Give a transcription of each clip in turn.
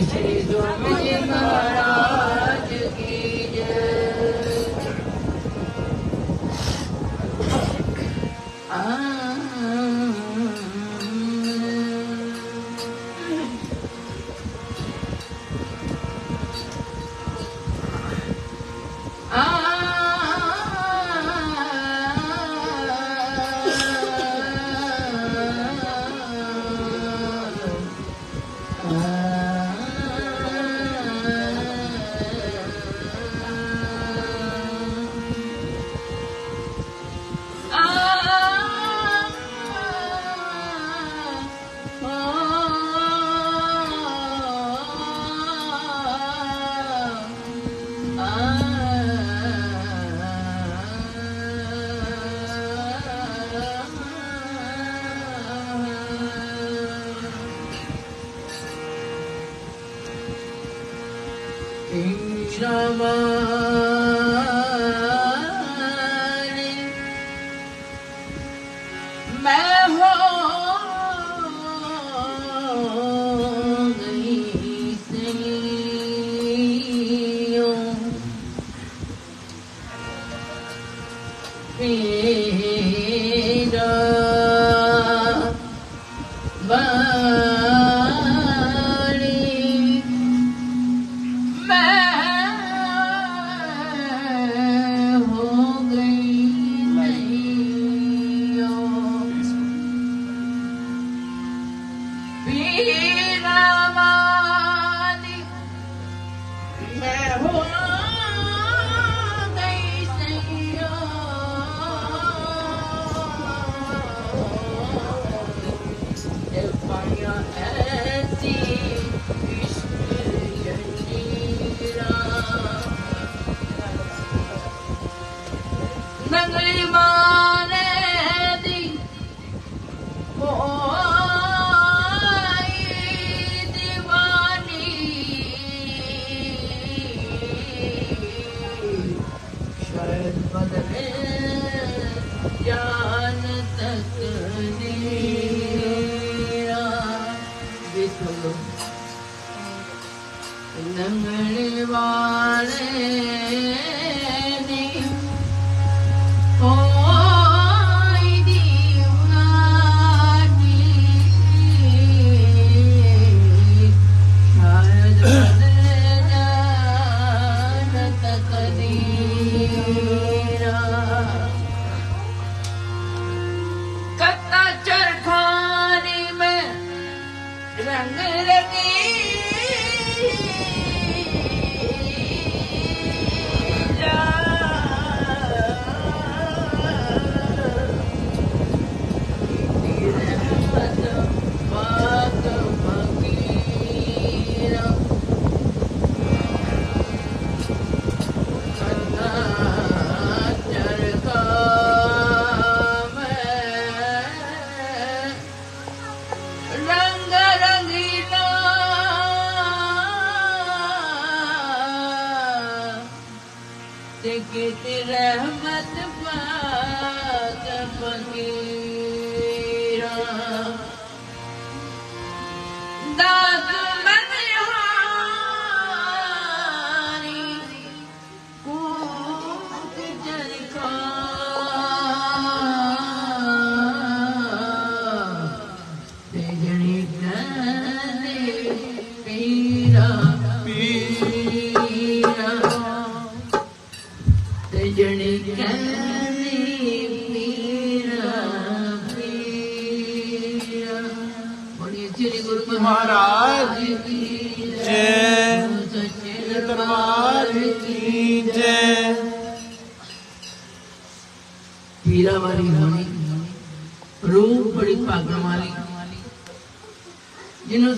श्री स्वामी जी महाराज की जय।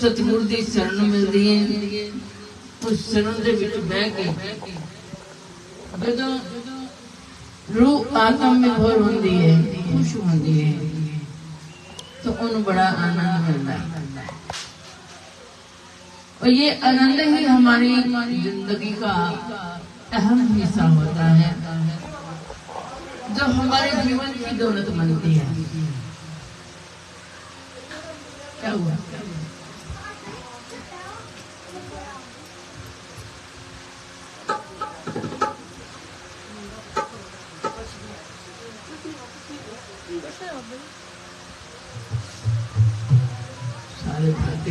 सतगुरु की शरण मिलती है उस शरण के विच बह के जो रूह आत्म विभोर होती है खुश होती है तो उन्हें बड़ा आनंद मिलता है और ये आनंद ही हमारी जिंदगी का अहम हिस्सा होता है जो हमारे जीवन की दौलत बनती है। क्या हुआ?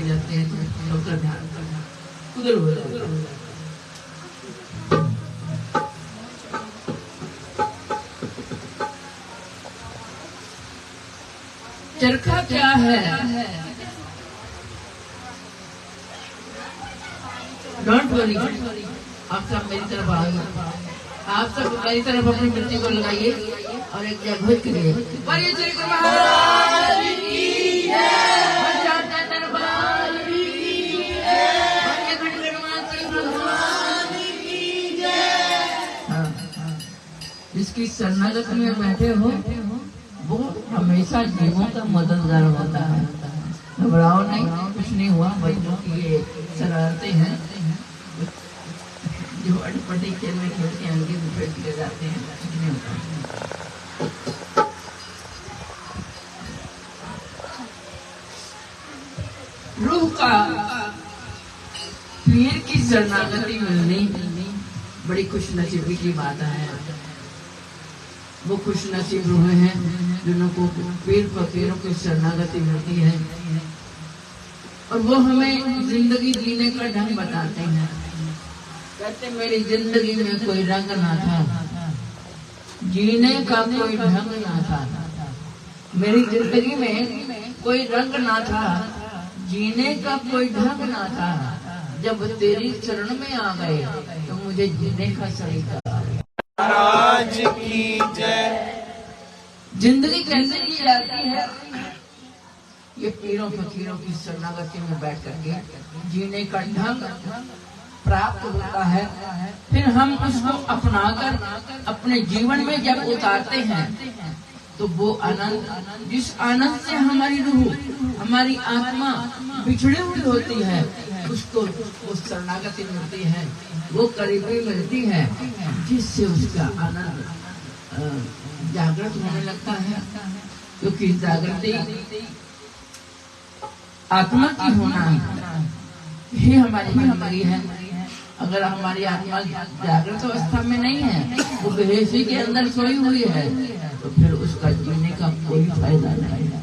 चले जाते हैं तो सबका ध्यान उधर हो जाता है। चरखा क्या है? डोंट वरी, आप सब मेरी तरफ आइए, आप सब मेरी तरफ अपनी मिट्टी को लगाइए और एक जगह घुस करिए। बोलिए श्री गुरु महाराज की जय, शांता दरबार की जय, बोलिए खंड भगवान की जय। जिसकी शरणागत में बैठे हो वो हमेशा जीवों का मददगार होता है। घबराओ नहीं, कुछ नहीं हुआ। बच्चों की ये शरारतें हैं जो अटपटी खेल में खेलते हैं, आगे भी ले जाते हैं, कुछ नहीं होता। रूह का पीर की शरणागति मिलनी बड़ी खुशनसीबी की बात है। वो खुशनसीब रूह हैं जिनको पीर फकीरों की शरणागति मिलती है और वो हमें जिंदगी जीने का ढंग बताते हैं। कहते मेरी जिंदगी में कोई रंग ना था, जीने का कोई ढंग ना था। मेरी जिंदगी में कोई रंग ना था, जीने का कोई ढंग ना था। जब तेरी चरण में आ गए तो मुझे जीने का सलीका। महाराज की जय। जिंदगी कैसे की जाती है? ये पीरों फकीरों की शरणागति में बैठ करके जीने का ढंग प्राप्त होता है। फिर हम उसको अपनाकर अपने जीवन में जब उतारते हैं तो वो आनंद, जिस आनंद से हमारी रूह, हमारी आत्मा बिछड़ी हुई होती है, उसको उस शरणागति मिलती है, वो करीबी मिलती है, जिससे उसका आनंद जागृत होने लगता है। क्योंकि जागृति आत्मा की होना ही हमारी जिंदगी है। अगर हमारी आत्मा जागृत अवस्था में नहीं है, वो बेहोशी के अंदर सोई हुई है, तो फिर उसका जीने का कोई फायदा नहीं है।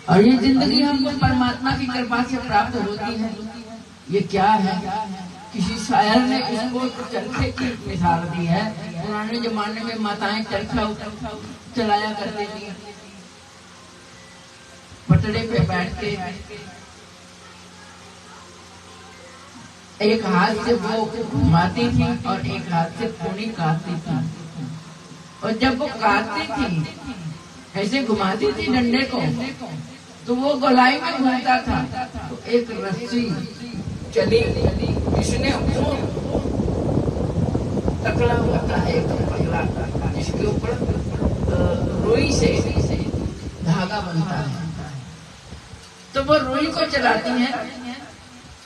और ये जिंदगी हमको परमात्मा की कृपा से प्राप्त होती है। ये क्या है? किसी शायर ने इसको चरखे की मिसाल दी है। पुराने जमाने में माताएं चरखा चलाया करती थी, पटड़े पे बैठ के एक हाथ से वो घुमाती थी और एक हाथ से पूनी काटती थी। और जब वो काटती थी, ऐसे घुमाती थी डंडे को, तो वो गोलाई में घूमता था। तो एक रस्सी चली, इसने तकला हुआ था एक पगला, जिसके ऊपर रुई से धागा बनता है। तो वो रुई को चलाती हैं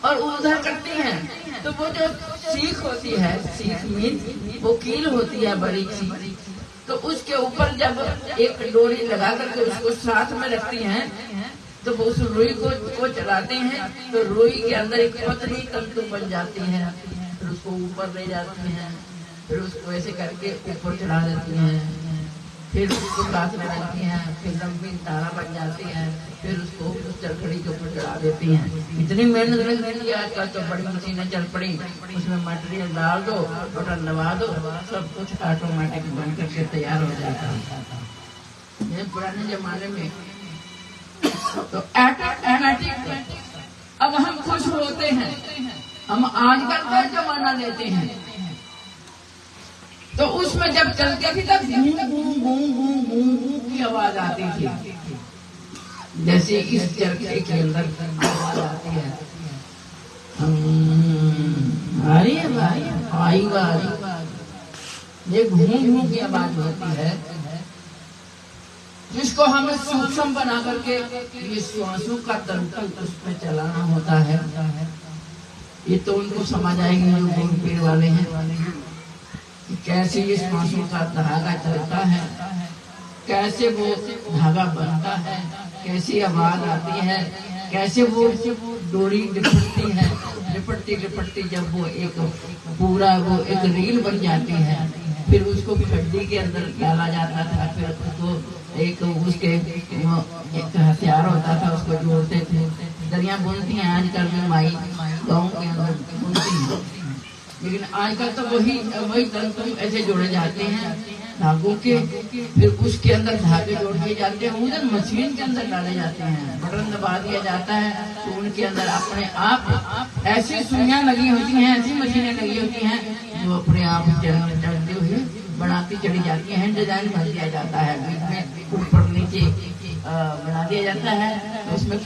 और उधर करती हैं। तो वो जो सीख होती है, सीख मीन वो कील होती है बड़ी सी, तो उसके ऊपर जब एक डोरी लगा करके उसको साथ में रखती हैं, तो वो उस रुई को चलाते हैं, तो रुई के अंदर एक पतली तंतु बन जाती है। फिर उसको ऊपर ले जाती हैं, फिर उसको ऐसे करके ऊपर चढ़ा देती हैं, फिर उसको साथ में रखती हैं, फिर लंबी तारा बन जाती है, फिर उसको उस चरखड़ी के ऊपर चढ़ा देती हैं। इतनी मेहनत लग रही है आजकल तो बड़ी मशीनें चल पड़ी, उसमें मटेरियल डाल दो, बटन दबा दो, सब कुछ ऑटोमेटिक बन करके तैयार हो जाता है। ये पुराने जमाने में तो ऑटोमेटिक। अब हम खुश होते हैं, हम आजकल का जमाना लेते हैं, तो उसमें जब चलते थे तब गूं गूं गूं गूं गूं गूं की आवाज आती थी, जैसे इस चरखे के अंदर आवाज आती है। अरे भाई आई बात, ये घूं घूं की आवाज होती है, जिसको हमें सूक्ष्म बना करके ये श्वासों का तंत्र उसमें चलाना होता है। ये तो उनको समझ आएंगे जो गुरु पीर वाले हैं, कैसे ये श्वासों का धागा चलता है, कैसे वो धागा बनता है, कैसी आवाज आती है, कैसे वो डोरी लिपटती है, लिपटती जब वो एक पूरा वो एक रील बन जाती है, फिर उसको खड्डी के अंदर डाला जाता था, फिर उसको एक उसके एक हथियार होता था, उसको जोड़ते थे, दरिया बुनती हैं आजकल भी माई गाँव के अंदर बुनती हैं, लेकिन आजकल तो वही तंतु ऐसे जोड़े जाते हैं धागों के, फिर उसके अंदर धागे जोड़ दिए जाते हैं, उधर मशीन के अंदर डाले जाते हैं, बटन दबा दिया जाता है तो उनके अंदर अपने आप ऐसी सुइयां लगी होती हैं, ऐसी मशीनें लगी होती हैं जो अपने आप चढ़ते हुए बनाती चली जाती हैं। डिजाइन बन दिया जाता है, बीच में ऊपर नीचे बना दिया जाता है, तो उसमें